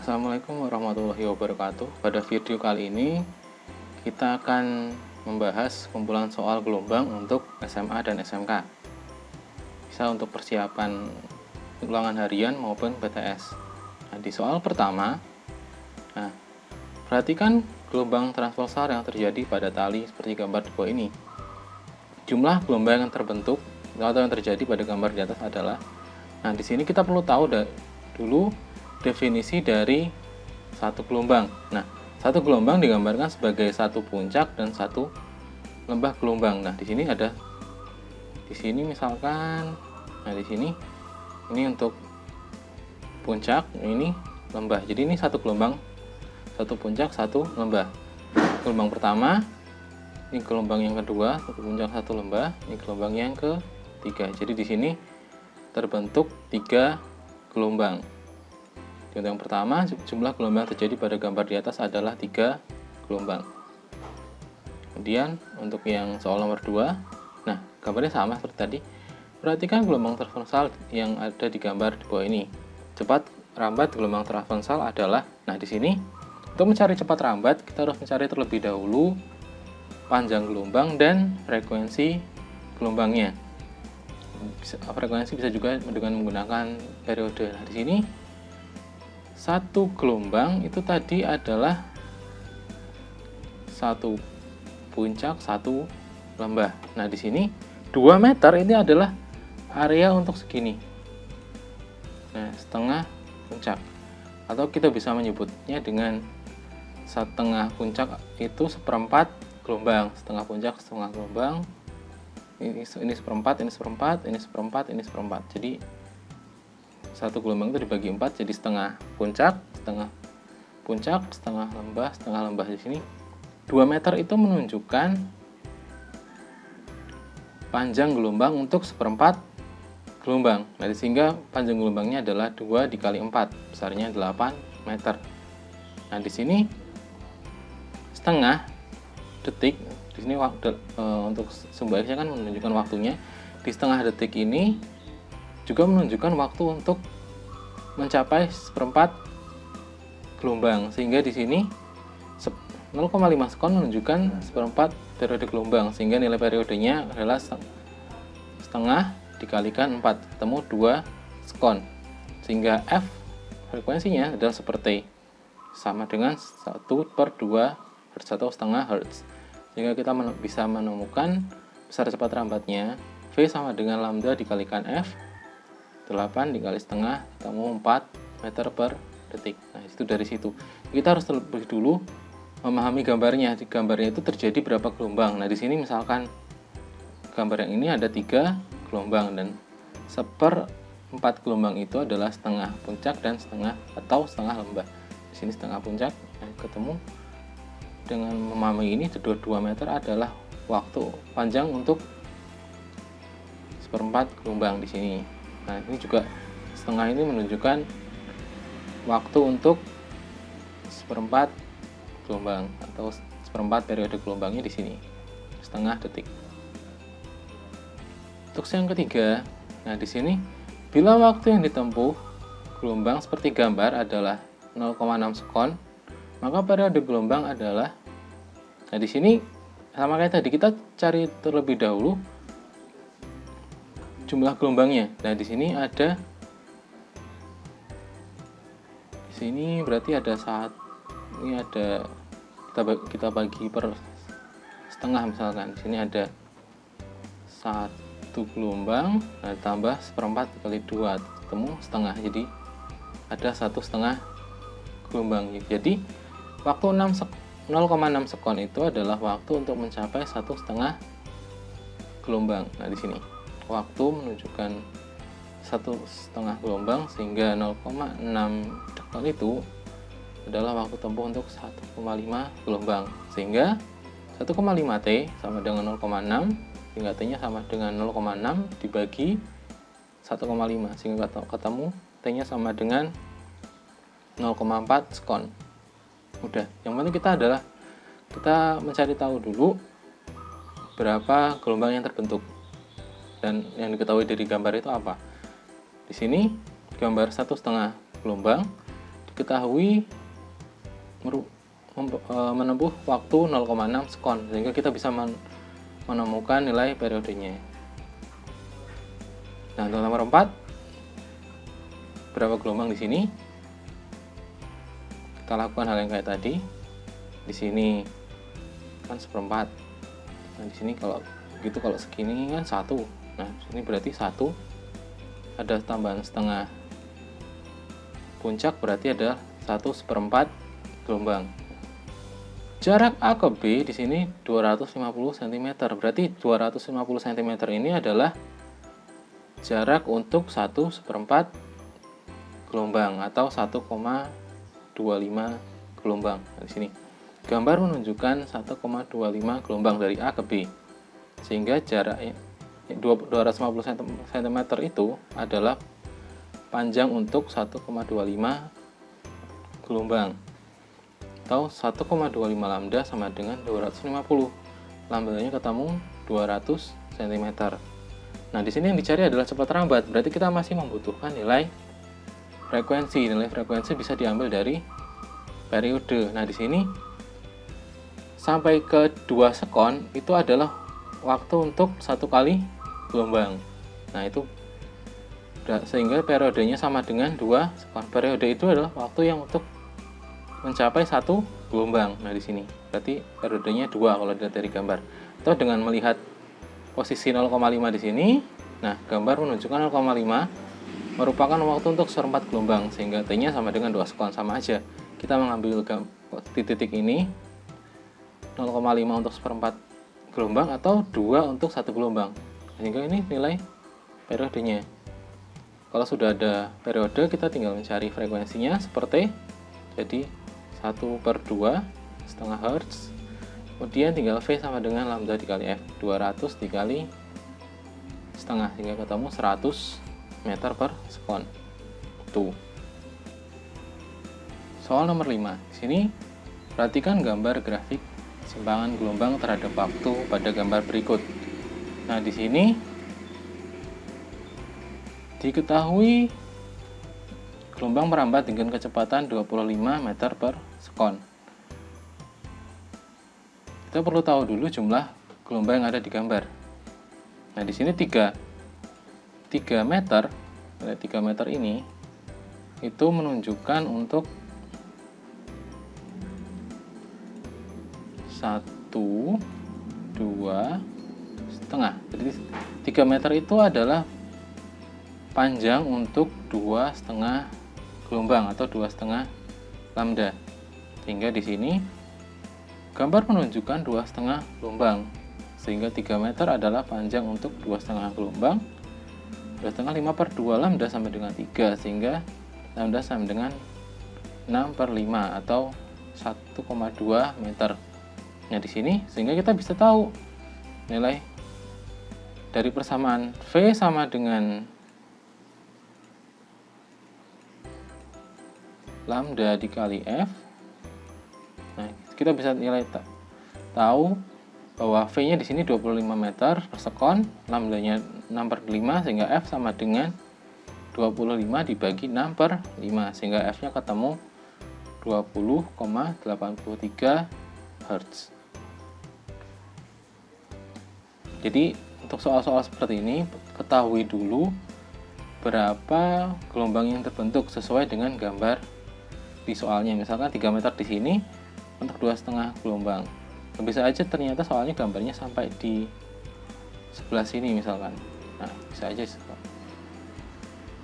Assalamualaikum warahmatullahi wabarakatuh. Pada video kali ini kita akan membahas kumpulan soal gelombang untuk SMA dan SMK. Bisa untuk persiapan ulangan harian maupun PTS. Nah, di soal pertama, perhatikan gelombang transversal yang terjadi pada tali seperti gambar di bawah ini. Jumlah gelombang yang terbentuk atau yang terjadi pada gambar di atas adalah. Nah, di sini kita perlu tahu dulu definisi dari satu gelombang. Nah, satu gelombang digambarkan sebagai satu puncak dan satu lembah gelombang. Nah, di sini misalkan, di sini ini untuk puncak, ini lembah. Jadi ini satu gelombang, satu puncak, satu lembah. Gelombang pertama, ini gelombang yang kedua, satu puncak, satu lembah. Ini gelombang yang ketiga. Jadi di sini terbentuk 3 gelombang. Yang pertama, jumlah gelombang terjadi pada gambar di atas adalah 3 gelombang. Kemudian untuk yang soal nomor 2, nah gambarnya sama seperti tadi. Perhatikan gelombang transversal yang ada di gambar di bawah ini. Cepat rambat gelombang transversal adalah, nah di sini untuk mencari cepat rambat kita harus mencari terlebih dahulu panjang gelombang dan frekuensi gelombangnya. Frekuensi bisa juga dengan menggunakan periode. Nah, di sini satu gelombang itu tadi adalah satu puncak, satu lembah. Nah, di sini 2 meter ini adalah area untuk segini. Nah, setengah puncak. Atau kita bisa menyebutnya dengan setengah puncak itu seperempat gelombang. Setengah puncak, setengah gelombang. Ini seperempat, ini seperempat, ini seperempat, ini seperempat. Jadi satu gelombang itu dibagi 4 jadi setengah puncak, setengah lembah. Di sini 2 meter itu menunjukkan panjang gelombang untuk seperempat gelombang. Nah, sehingga panjang gelombangnya adalah 2 dikali 4, besarnya 8 meter. Nah, di sini setengah detik, di sini untuk sebaiknya kan menunjukkan waktunya. Di setengah detik ini juga menunjukkan waktu untuk mencapai seperempat gelombang, sehingga di sini 0,5 sekon menunjukkan seperempat periode gelombang, sehingga nilai periodenya adalah setengah dikalikan 4, ketemu 2 sekon, sehingga F frekuensinya adalah seperti sama dengan 1/2 Hz atau setengah Hz, sehingga kita bisa menemukan besar cepat rambatnya V sama dengan lambda dikalikan F, 8 dikali setengah ketemu 4 meter per detik. Nah, itu dari situ kita harus terlebih dulu memahami gambarnya. Di gambarnya itu terjadi berapa gelombang. Nah, di sini misalkan gambar yang ini ada 3 gelombang dan 1/4 gelombang itu adalah setengah puncak dan setengah lembah. Di sini setengah puncak. Nah, ketemu dengan memahami ini 2 meter adalah waktu panjang untuk seperempat gelombang di sini. Nah, ini juga setengah ini menunjukkan waktu untuk seperempat gelombang atau seperempat periode gelombangnya di sini, setengah detik. Untuk yang ketiga, nah di sini bila waktu yang ditempuh gelombang seperti gambar adalah 0,6 sekon, maka periode gelombang adalah, nah di sini sama kayak tadi kita cari terlebih dahulu jumlah gelombangnya. Nah, di sini berarti ada kita bagi per setengah misalkan. Di sini ada 1 gelombang, nah tambah seperempat kali 2 ketemu setengah. Jadi ada 1,5 gelombang. Jadi waktu 0,6 sekon itu adalah waktu untuk mencapai 1,5 gelombang. Nah, di sini waktu menunjukkan 1,5 gelombang, sehingga 0,6 sekon itu adalah waktu tempuh untuk 1,5 gelombang, sehingga 1,5 T sama dengan 0,6, sehingga T nya sama dengan 0,6 dibagi 1,5, sehingga ketemu T nya sama dengan 0,4 sekon. Udah, yang penting kita mencari tahu dulu berapa gelombang yang terbentuk. Dan yang diketahui dari gambar itu apa? Di sini gambar 1,5 gelombang diketahui menempuh waktu 0,6 sekon, sehingga kita bisa menemukan nilai periodenya. Nah, untuk nomor 4, berapa gelombang di sini? Kita lakukan hal yang kayak tadi. Di sini kan 1/4. Nah, di sini kalau gitu, kalau segini kan 1. Nah, ini berarti 1. Ada tambahan setengah. Puncak berarti ada 1/4 gelombang. Jarak A ke B di sini 250 cm. Berarti 250 cm ini adalah jarak untuk 1/4 gelombang atau 1,25 gelombang. Di sini gambar menunjukkan 1,25 gelombang dari A ke B. Sehingga jaraknya 250 cm itu adalah panjang untuk 1,25 gelombang. Atau 1,25 lambda sama dengan 250. Lambdanya ketemu 200 cm. Nah, di sini yang dicari adalah cepat rambat. Berarti kita masih membutuhkan nilai frekuensi. Nilai frekuensi bisa diambil dari periode. Nah, di sini sampai ke 2 sekon itu adalah waktu untuk 1 kali gelombang. Nah, itu sehingga periodenya sama dengan 2 sekon. Periode itu adalah waktu yang untuk mencapai 1 gelombang. Nah, di sini berarti periodenya 2 kalau dilihat dari gambar. Atau dengan melihat posisi 0,5 di sini, nah gambar menunjukkan 0,5 merupakan waktu untuk 1/4 gelombang, sehingga T-nya sama dengan 2 sekon. Sama aja, kita mengambil titik ini 0,5 untuk 1/4 gelombang atau 2 untuk 1 gelombang, sehingga ini nilai periodenya. Kalau sudah ada periode, kita tinggal mencari frekuensinya seperti jadi 1/2 setengah Hz, kemudian tinggal V sama dengan lambda dikali F, 200 dikali setengah, sehingga ketemu 100 meter per sekon. Tuh. Soal nomor 5. Di sini perhatikan gambar grafik keseimbangan gelombang terhadap waktu pada gambar berikut. Nah, di sini diketahui gelombang merambat dengan kecepatan 25 meter per sekon. Kita perlu tahu dulu jumlah gelombang yang ada di gambar. Nah, di sini 3 meter, 3 meter ini itu menunjukkan untuk 1, 2, setengah. Jadi 3 meter itu adalah panjang untuk 2,5 gelombang atau 2,5 lambda. Sehingga di sini gambar menunjukkan 2,5 gelombang. Sehingga 3 meter adalah panjang untuk 2,5 gelombang. 2,5 5/2 lambda sama dengan 3, sehingga lambda sama dengan 6/5 atau 1,2 meter. Nah, di sini sehingga kita bisa tahu nilai dari persamaan V sama dengan lambda dikali F. Nah, kita bisa nilai tahu bahwa V-nya di sini 25 meter per sekon, lambdanya 6/5, sehingga F sama dengan 25 dibagi 6/5, sehingga F-nya ketemu 20,83 Hz. Jadi, untuk soal-soal seperti ini, ketahui dulu berapa gelombang yang terbentuk sesuai dengan gambar di soalnya. Misalkan 3 meter di sini untuk 2,5 gelombang. Bisa aja ternyata soalnya gambarnya sampai di sebelah sini misalkan. Nah, bisa aja.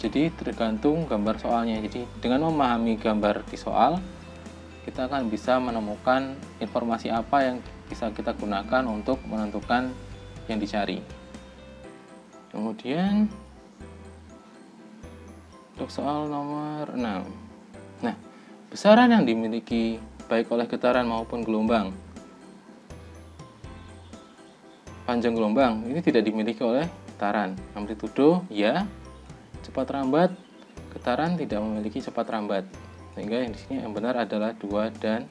Jadi tergantung gambar soalnya. Jadi dengan memahami gambar di soal, kita akan bisa menemukan informasi apa yang bisa kita gunakan untuk menentukan yang dicari. Kemudian untuk soal nomor 6. Nah, besaran yang dimiliki baik oleh getaran maupun gelombang, panjang gelombang ini tidak dimiliki oleh getaran. Amplitudo ya, cepat rambat, getaran tidak memiliki cepat rambat. Sehingga yang di sini yang benar adalah 2 dan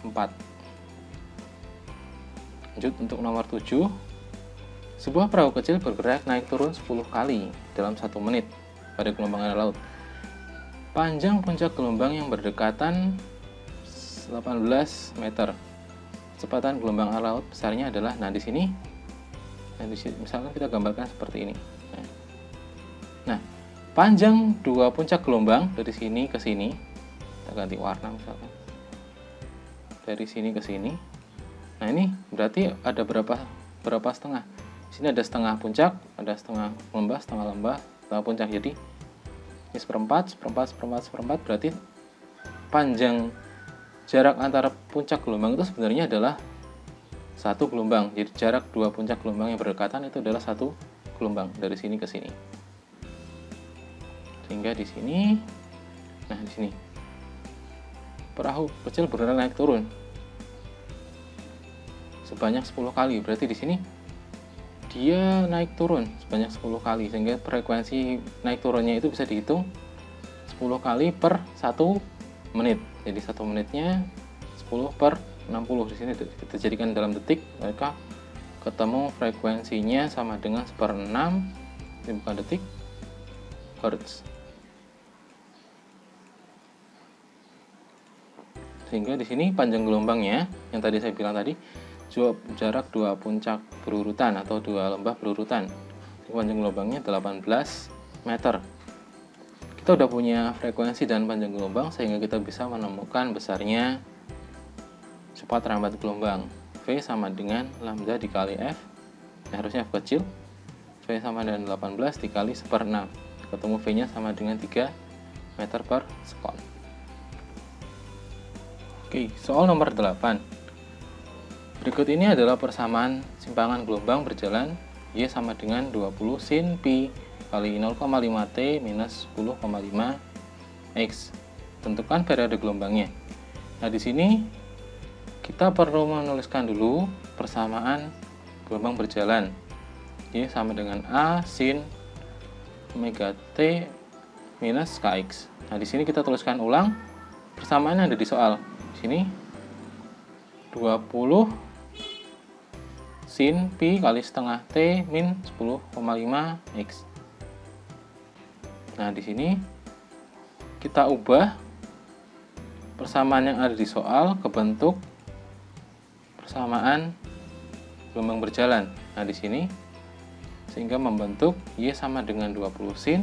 4. Lanjut untuk nomor 7. Sebuah perahu kecil bergerak naik turun 10 kali dalam 1 menit pada gelombang air laut. Panjang puncak gelombang yang berdekatan 18 meter. Kecepatan gelombang air laut besarnya adalah, nah di sini misalkan kita gambarkan seperti ini. Nah, panjang dua puncak gelombang dari sini ke sini, kita ganti warna misalkan. Dari sini ke sini. Nah, ini berarti ada berapa setengah? Di sini ada setengah puncak, ada setengah lembah, setengah puncak. Jadi ini seperempat, berarti panjang jarak antara puncak gelombang itu sebenarnya adalah satu gelombang. Jadi jarak dua puncak gelombang yang berdekatan itu adalah satu gelombang dari sini ke sini. Sehingga di sini, nah di sini perahu kecil bergerak naik turun sebanyak 10 kali. Berarti di sini dia naik turun sebanyak 10 kali, sehingga frekuensi naik turunnya itu bisa dihitung 10 kali per 1 menit. Jadi 1 menitnya 10 per 60. Di sini kita jadikan dalam detik, maka ketemu frekuensinya sama dengan 1/6, ini bukan detik, hertz. Sehingga di sini panjang gelombangnya yang tadi saya bilang tadi, jarak dua puncak berurutan atau dua lembah berurutan. Panjang gelombangnya 18 meter. Kita udah punya frekuensi dan panjang gelombang, sehingga kita bisa menemukan besarnya cepat rambat gelombang. V sama dengan lambda dikali F, harusnya F kecil. V sama dengan 18 dikali 1/6. Ketemu V-nya sama dengan 3 meter per sekon. Oke, soal nomor 8. Berikut ini adalah persamaan simpangan gelombang berjalan Y sama dengan 20 sin pi kali 0,5 T minus 10,5 X. Tentukan periode gelombangnya. Nah, di sini kita perlu menuliskan dulu persamaan gelombang berjalan. Y sama dengan A sin omega T minus Kx. Nah, di sini kita tuliskan ulang persamaan yang ada di soal. Di sini 20 sin pi kali setengah T min 10,5 X. Nah, di sini kita ubah persamaan yang ada di soal ke bentuk persamaan gelombang berjalan. Nah, di sini sehingga membentuk Y sama dengan 20 sin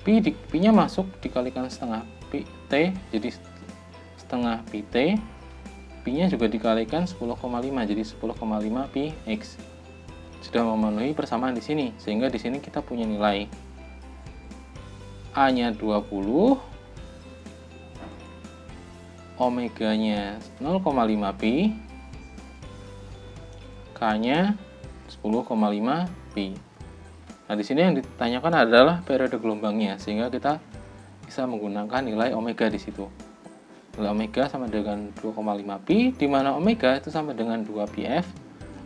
pi-nya masuk dikalikan setengah pi T, jadi setengah pi T, pi-nya juga dikalikan 10,5, jadi 10,5 pi X. Sudah memenuhi persamaan di sini, sehingga di sini kita punya nilai A-nya 20, omega-nya 0,5 pi, K-nya 10,5 pi. Nah, di sini yang ditanyakan adalah periode gelombangnya, sehingga kita bisa menggunakan nilai omega di situ. Nilai omega sama dengan 2,5 pi, di mana omega itu sama dengan 2 pi F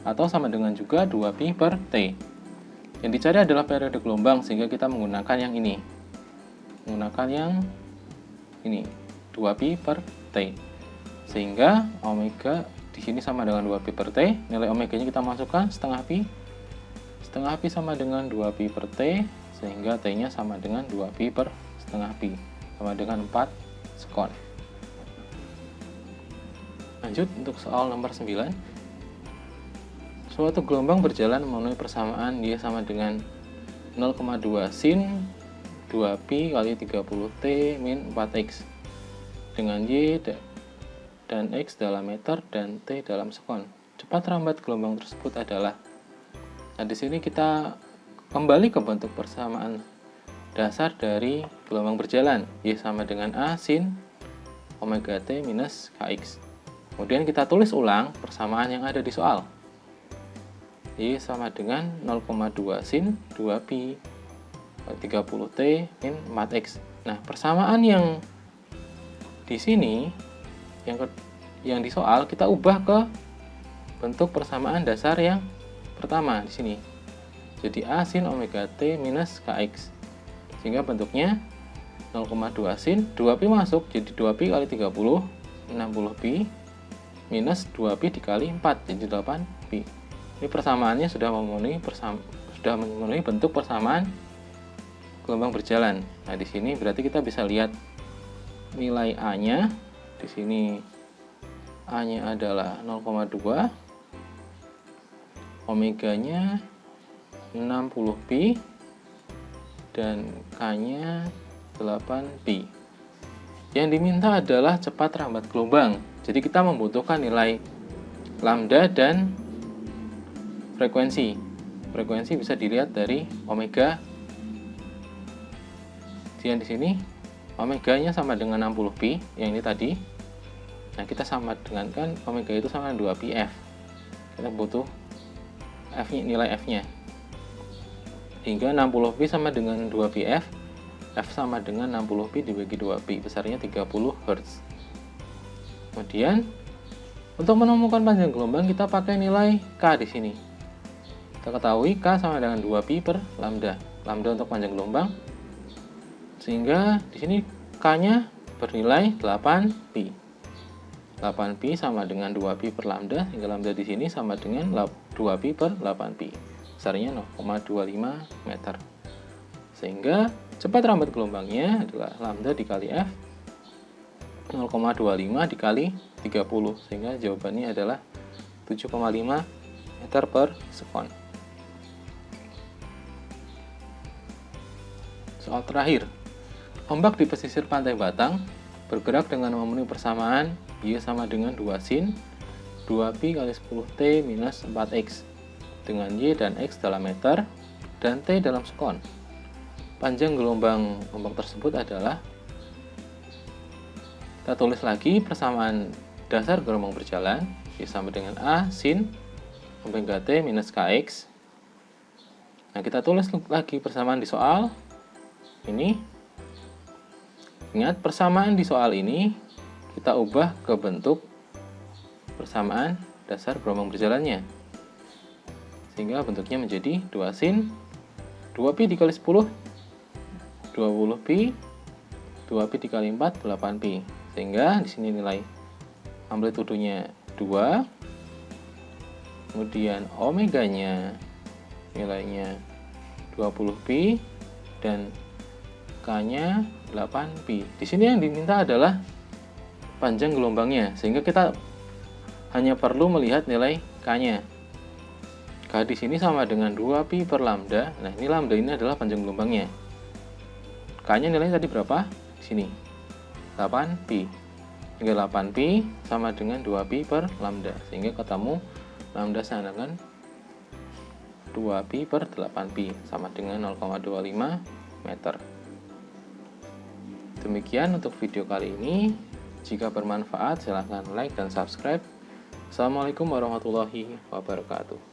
atau sama dengan juga 2 pi per T. Yang dicari adalah periode gelombang, sehingga kita menggunakan yang ini. Menggunakan yang ini, 2 pi per T. Sehingga omega di sini sama dengan 2 pi per T, nilai omega-nya kita masukkan setengah pi. Setengah pi sama dengan 2 pi per T, sehingga T-nya sama dengan 2 pi per setengah pi, sama dengan 4 sekon. Lanjut untuk soal nomor 9. Suatu gelombang berjalan memenuhi persamaan Y sama dengan 0,2 sin 2 pi kali 30 T min 4X dengan Y dan X dalam meter dan T dalam sekon. Cepat rambat gelombang tersebut adalah. Nah, di sini kita kembali ke bentuk persamaan dasar dari gelombang berjalan. Y sama dengan A sin omega T minus Kx. Kemudian kita tulis ulang persamaan yang ada di soal. Y sama dengan 0,2 sin 2 pi 30 T min 4X. Nah, persamaan yang di sini yang di soal kita ubah ke bentuk persamaan dasar yang pertama di sini. Jadi A sin omega T minus Kx. Sehingga bentuknya 0,2 sin 2 pi masuk, jadi 2 pi kali 30 60 pi minus 2 pi dikali 4, jadi 8 pi. Ini persamaannya sudah memenuhi bentuk persamaan gelombang berjalan. Nah, di sini berarti kita bisa lihat nilai A-nya. Di sini A-nya adalah 0,2, omeganya 60 pi, dan K-nya 8 pi. Yang diminta adalah cepat rambat gelombang. Jadi kita membutuhkan nilai lambda dan frekuensi. Frekuensi bisa dilihat dari omega. Yang di sini omeganya sama dengan 60 pi, yang ini tadi. Nah, kita sama dengan kan omega itu sama dengan 2 pi f. Kita butuh f-nya, nilai f-nya. Hingga 60 pi sama dengan 2 pi f. F sama dengan 60 pi dibagi 2 pi, besarnya 30 Hz. Kemudian untuk menemukan panjang gelombang kita pakai nilai K di sini. Kita ketahui K sama dengan 2 pi per lambda. Lambda untuk panjang gelombang. Sehingga di sini K-nya bernilai 8 pi. 8 pi sama dengan 2 pi per lambda, sehingga lambda di sini sama dengan 2 pi per 8 pi. Besarnya 0,25 meter. Sehingga cepat rambat gelombangnya adalah lambda dikali F 0,25 dikali 30, sehingga jawabannya adalah 7,5 meter per sekon. Soal terakhir. Ombak di pesisir pantai Batang bergerak dengan memenuhi persamaan Y sama dengan 2 sin 2pi kali 10t minus 4x dengan Y dan X dalam meter dan T dalam sekon. Panjang gelombang ombak tersebut adalah, kita tulis lagi persamaan dasar gelombang berjalan Y sama dengan A sin omega T minus Kx. Nah, kita tulis lagi persamaan di soal ini. Ingat, persamaan di soal ini kita ubah ke bentuk persamaan dasar gelombang berjalannya. Sehingga bentuknya menjadi 2 sin 2pi dikali 10 20 pi, 2pi dikali 4 8 pi. Sehingga di sini nilai amplitudonya 2. Kemudian omeganya nilainya 20 pi dan K-nya 8 pi. Di sini yang diminta adalah panjang gelombangnya, sehingga kita hanya perlu melihat nilai K-nya. K di sini sama dengan 2 pi per lambda. Nah, ini lambda ini adalah panjang gelombangnya. K-nya nilainya tadi berapa? Di sini 8 pi. Hingga 8 pi sama dengan 2 pi per lambda, sehingga ketemu lambda sama dengan 2 pi per 8 pi sama dengan 0,25 meter. Demikian untuk video kali ini. Jika bermanfaat, silahkan like dan subscribe. Assalamualaikum warahmatullahi wabarakatuh.